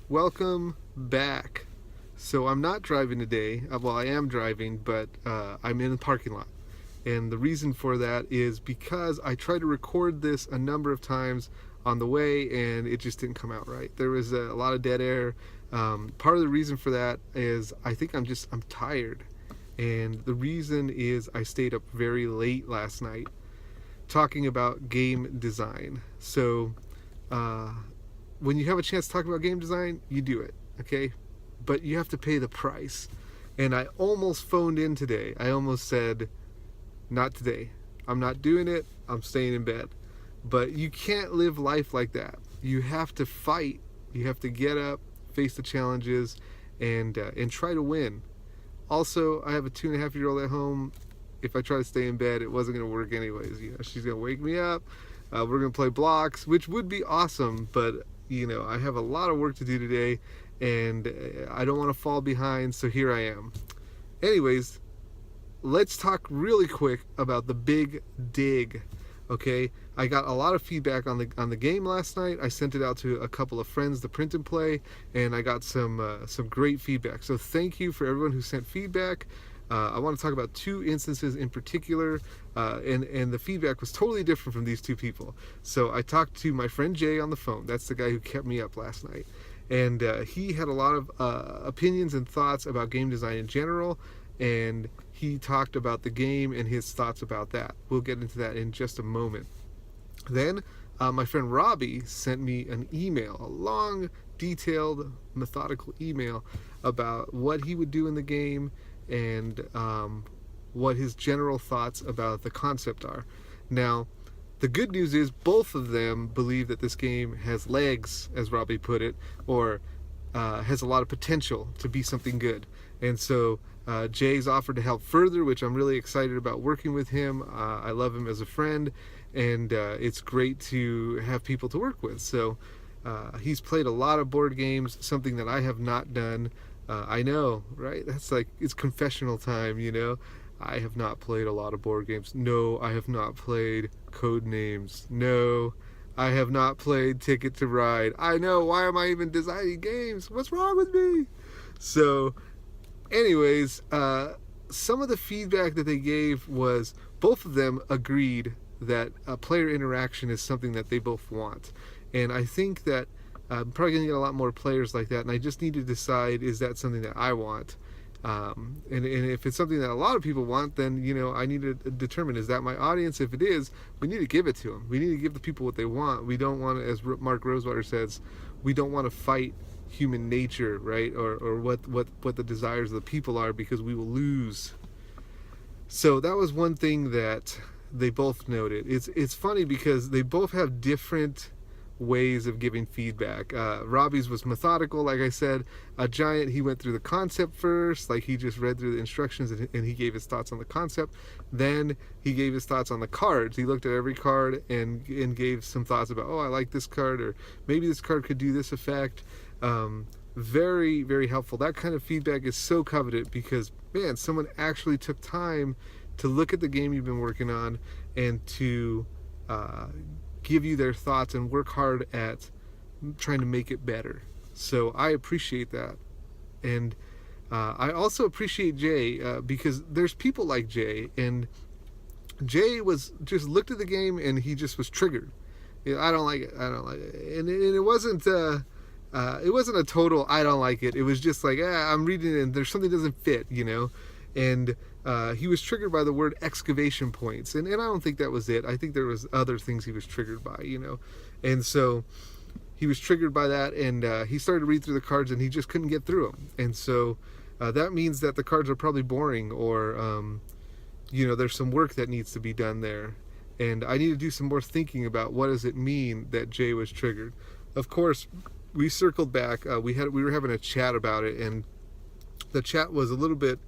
Welcome back. So I'm not driving today. Well, I am driving, but I'm in the parking lot. And the reason for that is because I tried to record this a number of times on the way and it just didn't come out right. There was a lot of dead air. Part of the reason for that is I think I'm tired. And the reason is I stayed up very late last night talking about game design. So, uh, when you have a chance to talk about game design, you do it, okay? But you have to pay the price. And I almost phoned in today. I almost said, not today. I'm not doing it. I'm staying in bed. But you can't live life like that. You have to fight. You have to get up, face the challenges, and try to win. Also, I have a 2.5-year-old at home. If I try to stay in bed, it wasn't going to work anyways. She's going to wake me up. We're going to play blocks, which would be awesome, but I have a lot of work to do today, and I don't want to fall behind, so here I am. Anyways, let's talk really quick about the big dig. Okay, I got a lot of feedback on the game last night. I sent it out to a couple of friends to print and play, and I got some great feedback. So thank you for everyone who sent feedback. I want to talk about two instances in particular, and the feedback was totally different from these two people. So I talked to my friend Jay on the phone. That's the guy who kept me up last night. And he had a lot of opinions and thoughts about game design in general, and he talked about the game and his thoughts about that. We'll get into that in just a moment. Then my friend Robbie sent me an email, a long, detailed, methodical email about what he would do in the game and what his general thoughts about the concept are. Now, the good news is both of them believe that this game has legs, as Robbie put it, or has a lot of potential to be something good. And so Jay's offered to help further, which I'm really excited about working with him. I love him as a friend, and it's great to have people to work with. So he's played a lot of board games, something that I have not done. I know, right? That's like, it's confessional time, I have not played a lot of board games. No, I have not played Codenames. No, I have not played Ticket to Ride. I know, why am I even designing games? What's wrong with me? So, anyways, some of the feedback that they gave was both of them agreed that player interaction is something that they both want. And I think that I'm probably going to get a lot more players like that, and I just need to decide, is that something that I want? And if it's something that a lot of people want, then I need to determine, is that my audience? If it is, we need to give it to them. We need to give the people what they want. We don't want to, as Mark Rosewater says, we don't want to fight human nature, right? Or what the desires of the people are, because we will lose. So that was one thing that they both noted. It's funny because they both have different ways of giving feedback. Robbie's was methodical, like I said. Giant, he went through the concept first, like he just read through the instructions and he gave his thoughts on the concept. Then he gave his thoughts on the cards. He looked at every card and gave some thoughts about, oh, I like this card, or maybe this card could do this effect. Very, very helpful. That kind of feedback is so coveted because, man, someone actually took time to look at the game you've been working on and to give you their thoughts and work hard at trying to make it better. So I appreciate that. And I also appreciate Jay because there's people like Jay, and Jay was just looked at the game and he just was triggered. I don't like it. I don't like it. And it wasn't a total I don't like it. It was just like, I'm reading it and there's something that doesn't fit, And he was triggered by the word excavation points, and I don't think that was it. I think there was other things he was triggered by, and so he was triggered by that, and he started to read through the cards, and he just couldn't get through them, and so that means that the cards are probably boring, or there's some work that needs to be done there, and I need to do some more thinking about what does it mean that Jay was triggered. Of course, we circled back. We were having a chat about it, and the chat was a little bit.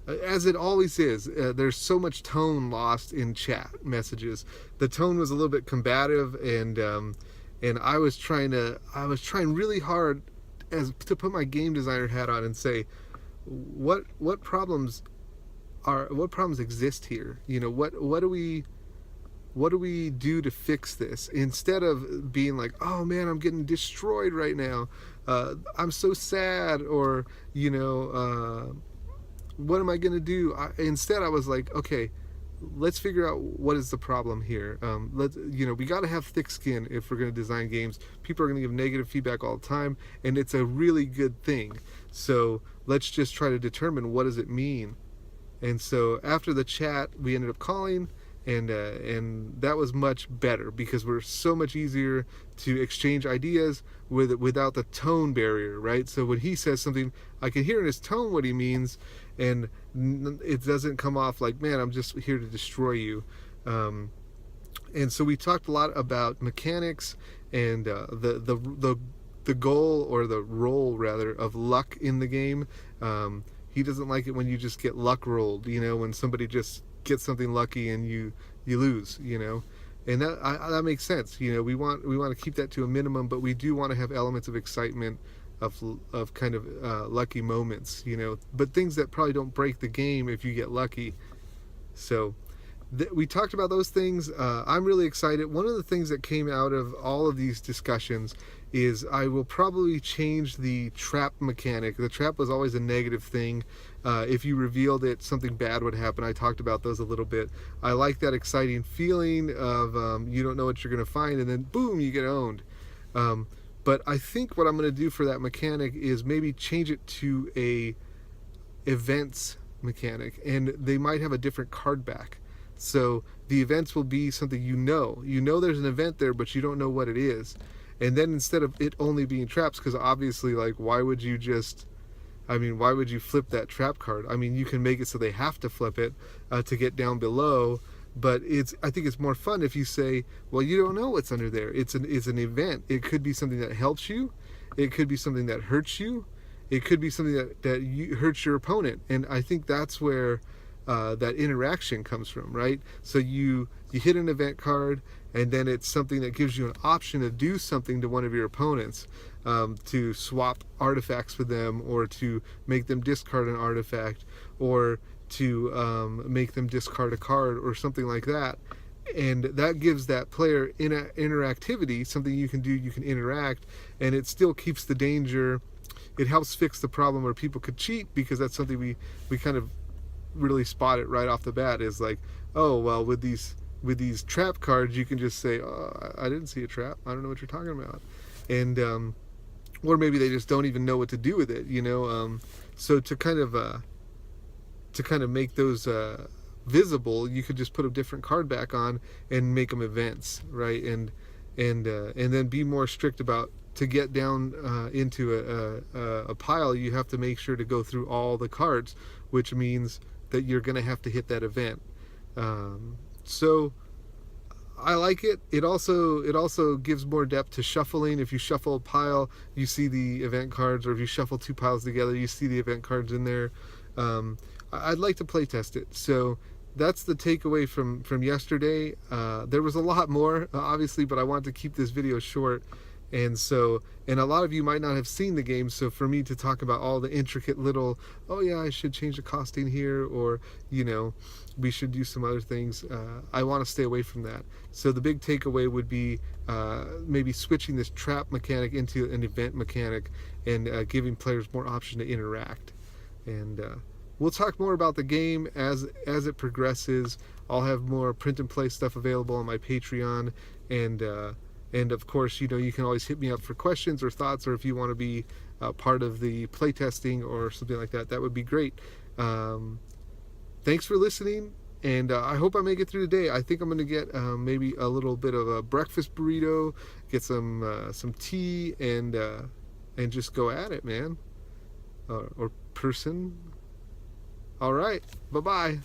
As it always is, there's so much tone lost in chat messages. The tone was a little bit combative, and I was trying really hard to put my game designer hat on and say, what problems exist here? What do we what do we do to fix this? Instead of being like, oh man, I'm getting destroyed right now. I'm so sad, or, what am I going to do? Instead, I was like, okay, let's figure out what is the problem here. We got to have thick skin if we're going to design games. People are going to give negative feedback all the time, and it's a really good thing. So let's just try to determine, what does it mean. And so after the chat, we ended up calling, and that was much better because we're so much easier to exchange ideas without the tone barrier, right? So when he says something, I can hear in his tone what he means, and it doesn't come off like, man, I'm just here to destroy you. And so we talked a lot about mechanics and the goal, or the role rather, of luck in the game. He doesn't like it when you just get luck rolled, when somebody just gets something lucky and you lose, and that makes sense. We want to keep that to a minimum, but we do want to have elements of excitement, of kind of lucky moments, but things that probably don't break the game if you get lucky. So we talked about those things. I'm really excited. One of the things that came out of all of these discussions is I will probably change the trap mechanic. The trap was always a negative thing. If you revealed it, something bad would happen. I talked about those a little bit. I like that exciting feeling of you don't know what you're going to find, and then boom, you get owned. But I think what I'm going to do for that mechanic is maybe change it to a events mechanic, and they might have a different card back. So the events will be something there's an event there, but you don't know what it is. And then instead of it only being traps, because obviously, like, why would you flip that trap card? You can make it so they have to flip it to get down below, but I think it's more fun if you say, well, you don't know what's under there. It's an event. It could be something that helps you. It could be something that hurts you. It could be something that hurts your opponent. And I think that's where that interaction comes from, right? So you hit an event card, and then it's something that gives you an option to do something to one of your opponents, to swap artifacts with them, or to make them discard an artifact, or to make them discard a card, or something like that. And that gives that player interactivity, something you can do, you can interact, and it still keeps the danger. It helps fix the problem where people could cheat, because that's something we kind of really spot it right off the bat, is like, oh, well, with these trap cards, you can just say, oh, I didn't see a trap, I don't know what you're talking about. And or maybe they just don't even know what to do with it, so to kind of make those visible, you could just put a different card back on and make them events, right? And then be more strict about, to get down into a pile, you have to make sure to go through all the cards, which means that you're going to have to hit that event. So I like it. It also gives more depth to shuffling. If you shuffle a pile, you see the event cards, or if you shuffle two piles together, you see the event cards in there. I'd like to play test it. So that's the takeaway from yesterday. There was a lot more, obviously, but I wanted to keep this video short. And a lot of you might not have seen the game, so for me to talk about all the intricate little, oh yeah, I should change the costing here, or, we should do some other things, I want to stay away from that. So the big takeaway would be maybe switching this trap mechanic into an event mechanic, and giving players more option to interact. And we'll talk more about the game as it progresses. I'll have more print and play stuff available on my Patreon, and of course, you can always hit me up for questions or thoughts, or if you want to be part of the playtesting or something like that, that would be great. Thanks for listening, and I hope I make it through the day. I think I'm going to get maybe a little bit of a breakfast burrito, get some tea, and just go at it, man. Or person. All right, bye-bye.